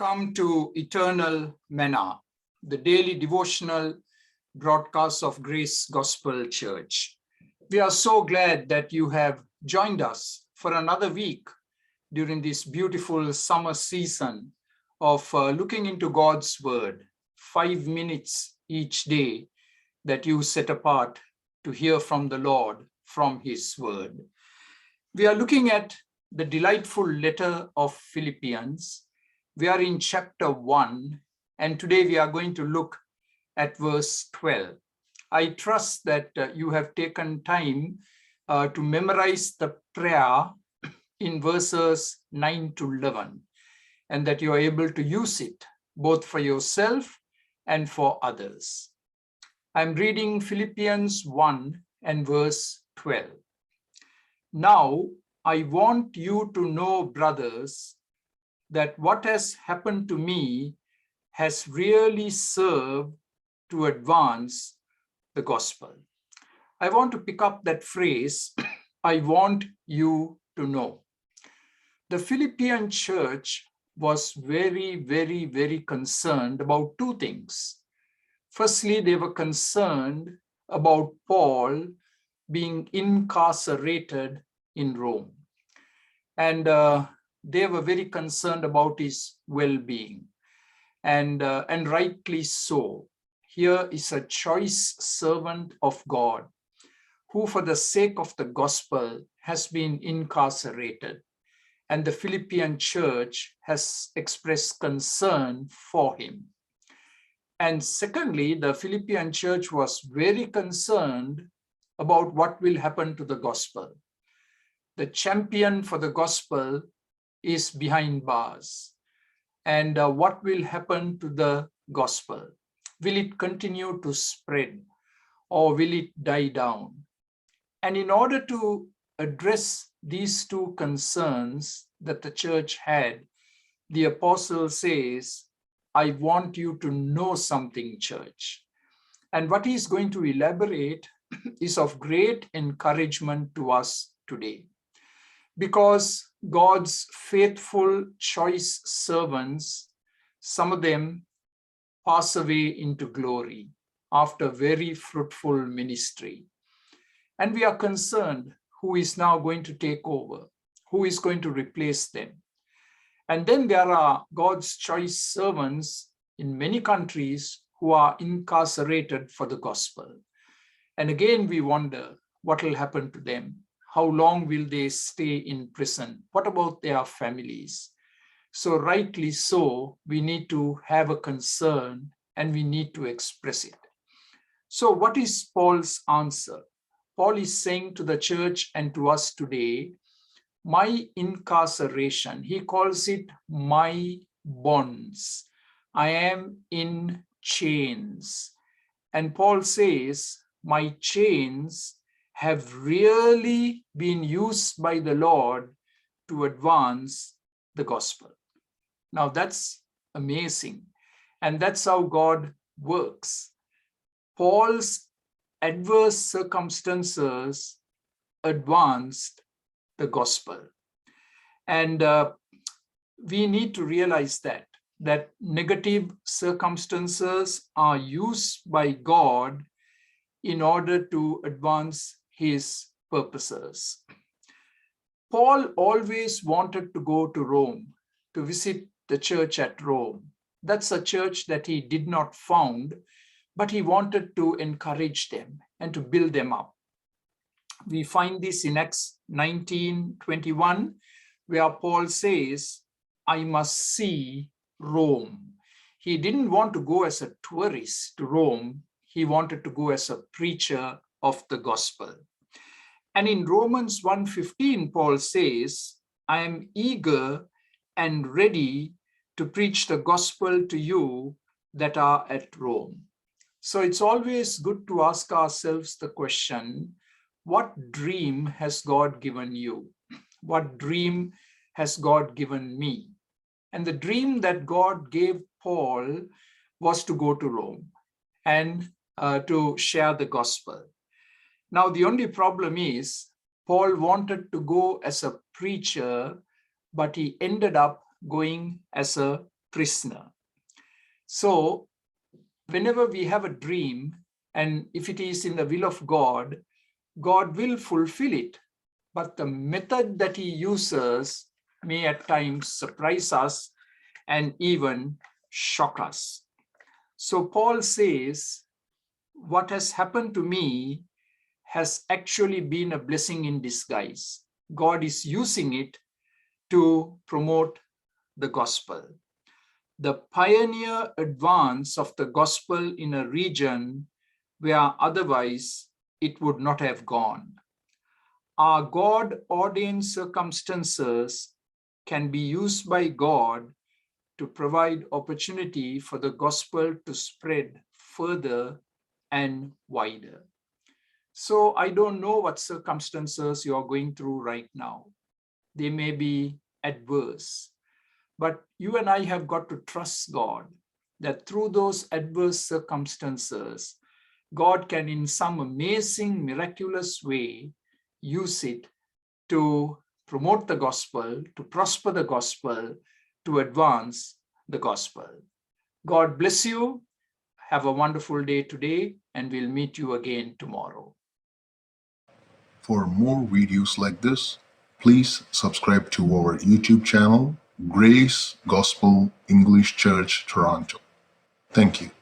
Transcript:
Welcome to Eternal Manna, the daily devotional broadcast of Grace Gospel Church. We are so glad that you have joined us for another week during this beautiful summer season of looking into God's Word, 5 minutes each day that you set apart to hear from the Lord from His Word. We are looking at the delightful letter of Philippians. We are in chapter 1, and today we are going to look at verse 12. I trust that you have taken time to memorize the prayer in verses 9 to 11, and that you are able to use it both for yourself and for others. I'm reading Philippians 1 and verse 12. Now, I want you to know, brothers, that what has happened to me has really served to advance the gospel. I want to pick up that phrase, I want you to know. The Philippian church was very concerned about two things. Firstly, they were concerned about Paul being incarcerated in Rome. And they were very concerned about his well-being, and rightly so. Here is a choice servant of God who, for the sake of the gospel, has been incarcerated, and the Philippian church has expressed concern for him. And secondly, the Philippian church was very concerned about what will happen to the gospel. The champion for the gospel is behind bars. And what will happen to the gospel? Will it continue to spread, or will it die down? And in order to address these two concerns that the church had, the apostle says, I want you to know something, church. And what he's going to elaborate is of great encouragement to us today. Because God's faithful choice servants, some of them pass away into glory after very fruitful ministry. And we are concerned who is now going to take over, who is going to replace them. And then there are God's choice servants in many countries who are incarcerated for the gospel. And again, we wonder what will happen to them. How long will they stay in prison? What about their families? So rightly so, we need to have a concern and we need to express it. So what is Paul's answer? Paul is saying to the church and to us today, my incarceration, he calls it my bonds. I am in chains. And Paul says, my chains have really been used by the Lord to advance the gospel. Now that's amazing. And that's how God works. Paul's adverse circumstances advanced the gospel. And we need to realize that negative circumstances are used by God in order to advance His purposes. Paul always wanted to go to Rome, to visit the church at Rome. That's a church that he did not found, but he wanted to encourage them and to build them up. We find this in Acts 19:21, where Paul says, I must see Rome. He didn't want to go as a tourist to Rome. He wanted to go as a preacher of the gospel. And in Romans 1:15, Paul says, I am eager and ready to preach the gospel to you that are at Rome. So it's always good to ask ourselves the question, what dream has God given you? What dream has God given me? And the dream that God gave Paul was to go to Rome and to share the gospel. Now, the only problem is Paul wanted to go as a preacher, but he ended up going as a prisoner. So whenever we have a dream, and if it is in the will of God, God will fulfill it. But the method that he uses may at times surprise us and even shock us. So Paul says, what has happened to me has actually been a blessing in disguise. God is using it to promote the gospel. The pioneer advance of the gospel in a region where otherwise it would not have gone. Our God-ordained circumstances can be used by God to provide opportunity for the gospel to spread further and wider. So I don't know what circumstances you are going through right now. They may be adverse, but you and I have got to trust God that through those adverse circumstances, God can in some amazing, miraculous way use it to promote the gospel, to prosper the gospel, to advance the gospel. God bless you. Have a wonderful day today, and we'll meet you again tomorrow. For more videos like this, please subscribe to our YouTube channel, Grace Gospel English Church Toronto. Thank you.